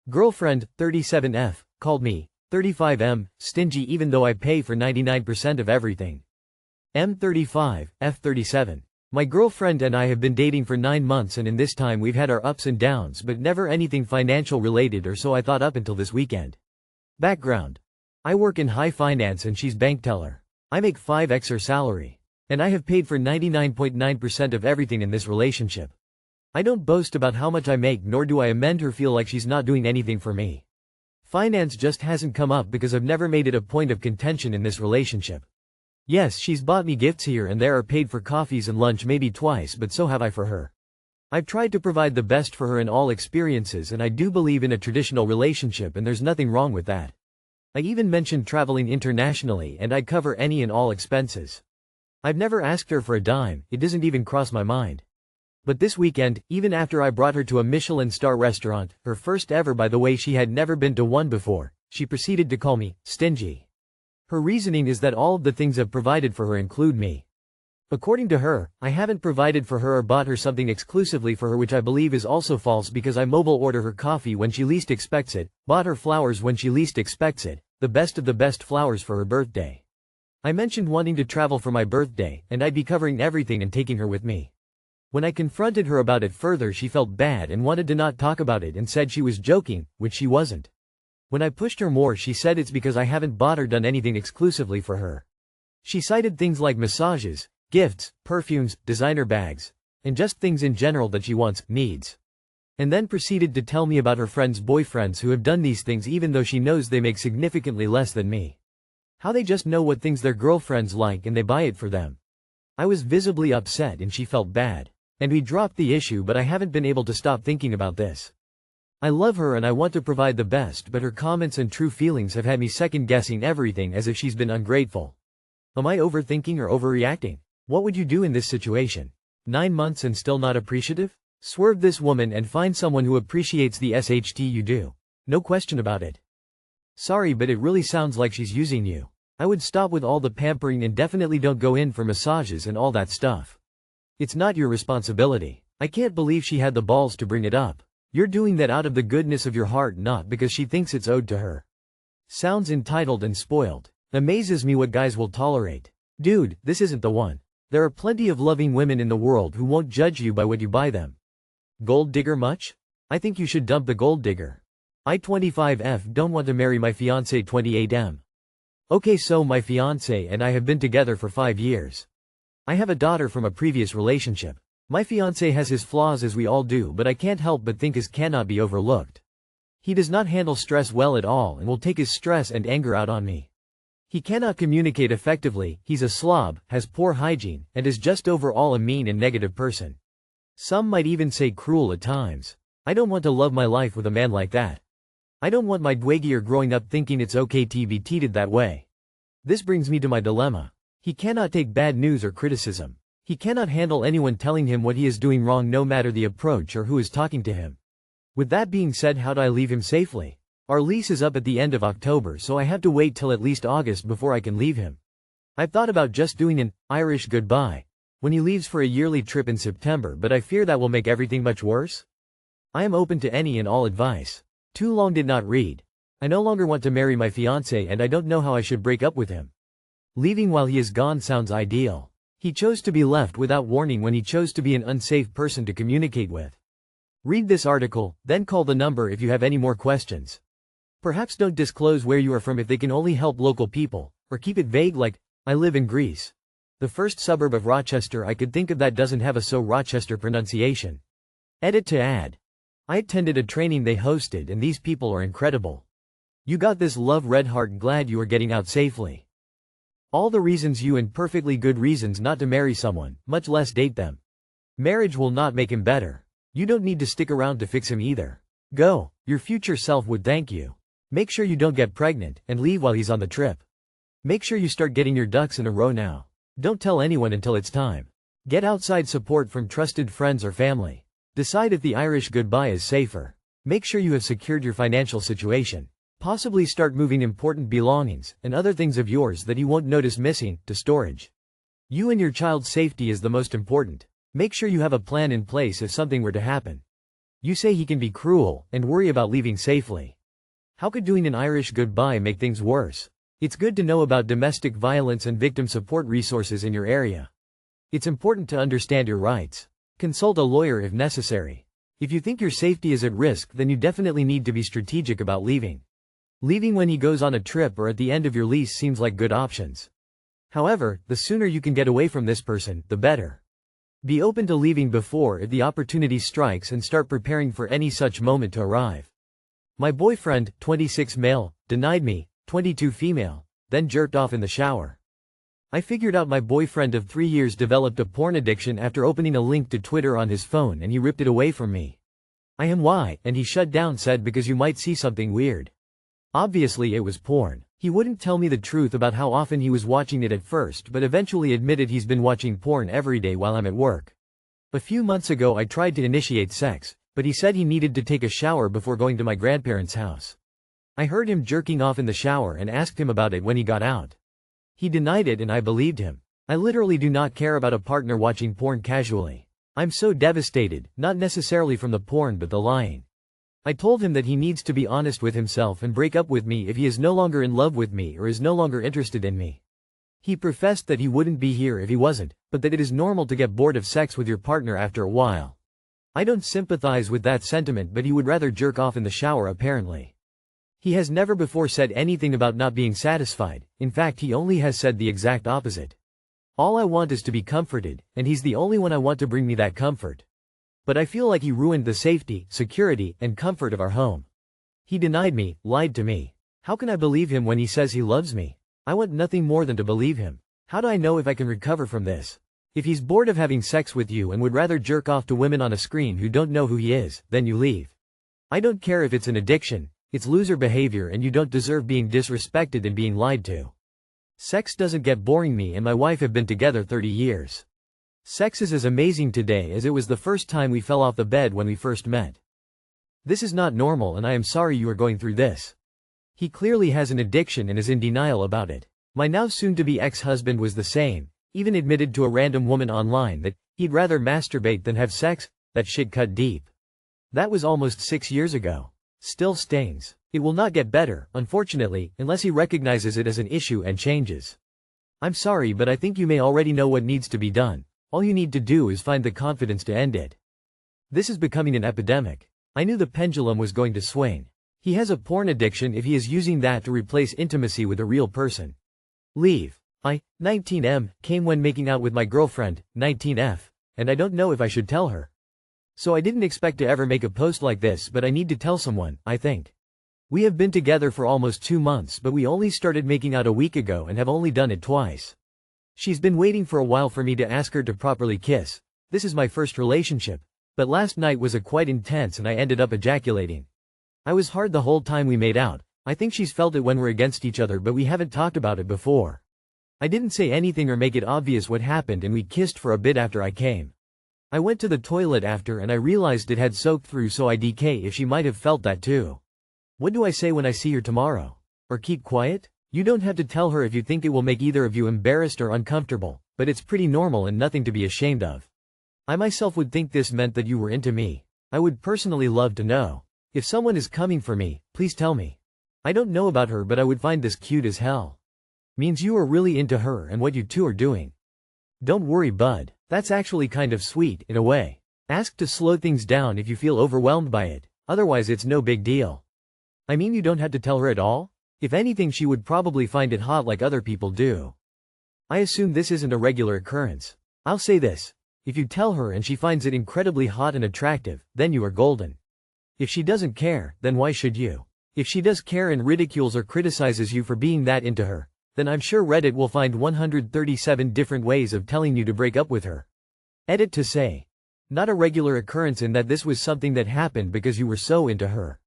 Girlfriend, 37F, called me, 35M, stingy even though I pay for 99% of everything. M35, F37. My girlfriend and I have been dating for 9 months and in this time we've had our ups and downs but never anything financial related or so I thought up until this weekend. Background. I work in high finance and she's bank teller. I make 5x her salary. And I have paid for 99.9% of everything in this relationship. I don't boast about how much I make nor do I amend her feel like she's not doing anything for me. Finance just hasn't come up because I've never made it a point of contention in this relationship. Yes, she's bought me gifts here and there or paid for coffees and lunch maybe twice but so have I for her. I've tried to provide the best for her in all experiences and I do believe in a traditional relationship and there's nothing wrong with that. I even mentioned traveling internationally and I'd cover any and all expenses. I've never asked her for a dime, it doesn't even cross my mind. But this weekend, even after I brought her to a Michelin star restaurant, her first ever by the way she had never been to one before, she proceeded to call me stingy. Her reasoning is that all of the things I've provided for her include me. According to her, I haven't provided for her or bought her something exclusively for her which I believe is also false because I mobile order her coffee when she least expects it, bought her flowers when she least expects it, the best of the best flowers for her birthday. I mentioned wanting to travel for my birthday, and I'd be covering everything and taking her with me. When I confronted her about it further she felt bad and wanted to not talk about it and said she was joking, which she wasn't. When I pushed her more she said it's because I haven't bought or done anything exclusively for her. She cited things like massages, gifts, perfumes, designer bags, and just things in general that she wants, needs. And then proceeded to tell me about her friends' boyfriends who have done these things even though she knows they make significantly less than me. How they just know what things their girlfriends like and they buy it for them. I was visibly upset and she felt bad. And we dropped the issue but I haven't been able to stop thinking about this. I love her and I want to provide the best but her comments and true feelings have had me second guessing everything as if she's been ungrateful. Am I overthinking or overreacting? What would you do in this situation? 9 months and still not appreciative? Swerve this woman and find someone who appreciates the SHT you do. No question about it. Sorry but it really sounds like she's using you. I would stop with all the pampering and definitely don't go in for massages and all that stuff. It's not your responsibility. I can't believe she had the balls to bring it up. You're doing that out of the goodness of your heart not because she thinks it's owed to her. Sounds entitled and spoiled. Amazes me what guys will tolerate. Dude, this isn't the one. There are plenty of loving women in the world who won't judge you by what you buy them. Gold digger much? I think you should dump the gold digger. I 25F don't want to marry my fiancé 28M. Okay, so my fiancé and I have been together for 5 years. I have a daughter from a previous relationship. My fiancé has his flaws as we all do but I can't help but think his cannot be overlooked. He does not handle stress well at all and will take his stress and anger out on me. He cannot communicate effectively, he's a slob, has poor hygiene, and is just overall a mean and negative person. Some might even say cruel at times. I don't want to love my life with a man like that. I don't want my dwegier growing up thinking it's okay to be treated that way. This brings me to my dilemma. He cannot take bad news or criticism. He cannot handle anyone telling him what he is doing wrong no matter the approach or who is talking to him. With that being said, how do I leave him safely? Our lease is up at the end of October so I have to wait till at least August before I can leave him. I've thought about just doing an Irish goodbye when he leaves for a yearly trip in September but I fear that will make everything much worse. I am open to any and all advice. Too long did not read. I no longer want to marry my fiancé and I don't know how I should break up with him. Leaving while he is gone sounds ideal. He chose to be left without warning when he chose to be an unsafe person to communicate with. Read this article, then call the number if you have any more questions. Perhaps don't disclose where you are from if they can only help local people, or keep it vague like, I live in Greece. The first suburb of Rochester I could think of that doesn't have a so Rochester pronunciation. Edit to add. I attended a training they hosted and these people are incredible. You got this, love, red heart, glad you are getting out safely. All the reasons you and perfectly good reasons not to marry someone, much less date them. Marriage will not make him better. You don't need to stick around to fix him either. Go, your future self would thank you. Make sure you don't get pregnant and leave while he's on the trip. Make sure you start getting your ducks in a row now. Don't tell anyone until it's time. Get outside support from trusted friends or family. Decide if the Irish goodbye is safer. Make sure you have secured your financial situation. Possibly start moving important belongings, and other things of yours that you won't notice missing, to storage. You and your child's safety is the most important. Make sure you have a plan in place if something were to happen. You say he can be cruel, and worry about leaving safely. How could doing an Irish goodbye make things worse? It's good to know about domestic violence and victim support resources in your area. It's important to understand your rights. Consult a lawyer if necessary. If you think your safety is at risk, then you definitely need to be strategic about leaving. Leaving when he goes on a trip or at the end of your lease seems like good options. However, the sooner you can get away from this person, the better. Be open to leaving before if the opportunity strikes and start preparing for any such moment to arrive. My boyfriend, 26 male, denied me, 22 female, then jerked off in the shower. I figured out my boyfriend of 3 years developed a porn addiction after opening a link to Twitter on his phone and he ripped it away from me. I am why, and he shut down said because you might see something weird. Obviously it was porn. He wouldn't tell me the truth about how often he was watching it at first but eventually admitted he's been watching porn every day while I'm at work. A few months ago I tried to initiate sex, but he said he needed to take a shower before going to my grandparents' house. I heard him jerking off in the shower and asked him about it when he got out. He denied it and I believed him. I literally do not care about a partner watching porn casually. I'm so devastated, not necessarily from the porn but the lying. I told him that he needs to be honest with himself and break up with me if he is no longer in love with me or is no longer interested in me. He professed that he wouldn't be here if he wasn't, but that it is normal to get bored of sex with your partner after a while. I don't sympathize with that sentiment, but he would rather jerk off in the shower apparently. He has never before said anything about not being satisfied. In fact, he only has said the exact opposite. All I want is to be comforted, and he's the only one I want to bring me that comfort. But I feel like he ruined the safety, security, and comfort of our home. He denied me, lied to me. How can I believe him when he says he loves me? I want nothing more than to believe him. How do I know if I can recover from this? If he's bored of having sex with you and would rather jerk off to women on a screen who don't know who he is, then you leave. I don't care if it's an addiction. It's loser behavior and you don't deserve being disrespected and being lied to. Sex doesn't get boring. Me and my wife have been together 30 years. Sex is as amazing today as it was the first time we fell off the bed when we first met. This is not normal and I am sorry you are going through this. He clearly has an addiction and is in denial about it. My now soon-to-be ex-husband was the same, even admitted to a random woman online that he'd rather masturbate than have sex. That shit cut deep. That was almost 6 years ago. Still stings. It will not get better, unfortunately, unless he recognizes it as an issue and changes. I'm sorry, but I think you may already know what needs to be done. All you need to do is find the confidence to end it. This is becoming an epidemic. I knew the pendulum was going to swing. He has a porn addiction if he is using that to replace intimacy with a real person. Leave. I, 19M, came when making out with my girlfriend, 19F, and I don't know if I should tell her. So I didn't expect to ever make a post like this, but I need to tell someone, I think. We have been together for almost 2 months, but we only started making out a week ago and have only done it twice. She's been waiting for a while for me to ask her to properly kiss. This is my first relationship. But last night was quite intense and I ended up ejaculating. I was hard the whole time we made out. I think she's felt it when we're against each other, but we haven't talked about it before. I didn't say anything or make it obvious what happened and we kissed for a bit after I came. I went to the toilet after and I realized it had soaked through, so I DK if she might have felt that too. What do I say when I see her tomorrow? Or keep quiet? You don't have to tell her if you think it will make either of you embarrassed or uncomfortable, but it's pretty normal and nothing to be ashamed of. I myself would think this meant that you were into me. I would personally love to know. If someone is coming for me, please tell me. I don't know about her, but I would find this cute as hell. Means you are really into her and what you two are doing. Don't worry, bud. That's actually kind of sweet, in a way. Ask to slow things down if you feel overwhelmed by it, otherwise it's no big deal. I mean, you don't have to tell her at all? If anything, she would probably find it hot like other people do. I assume this isn't a regular occurrence. I'll say this. If you tell her and she finds it incredibly hot and attractive, then you are golden. If she doesn't care, then why should you? If she does care and ridicules or criticizes you for being that into her, then I'm sure Reddit will find 137 different ways of telling you to break up with her. Edit to say. Not a regular occurrence in that this was something that happened because you were so into her.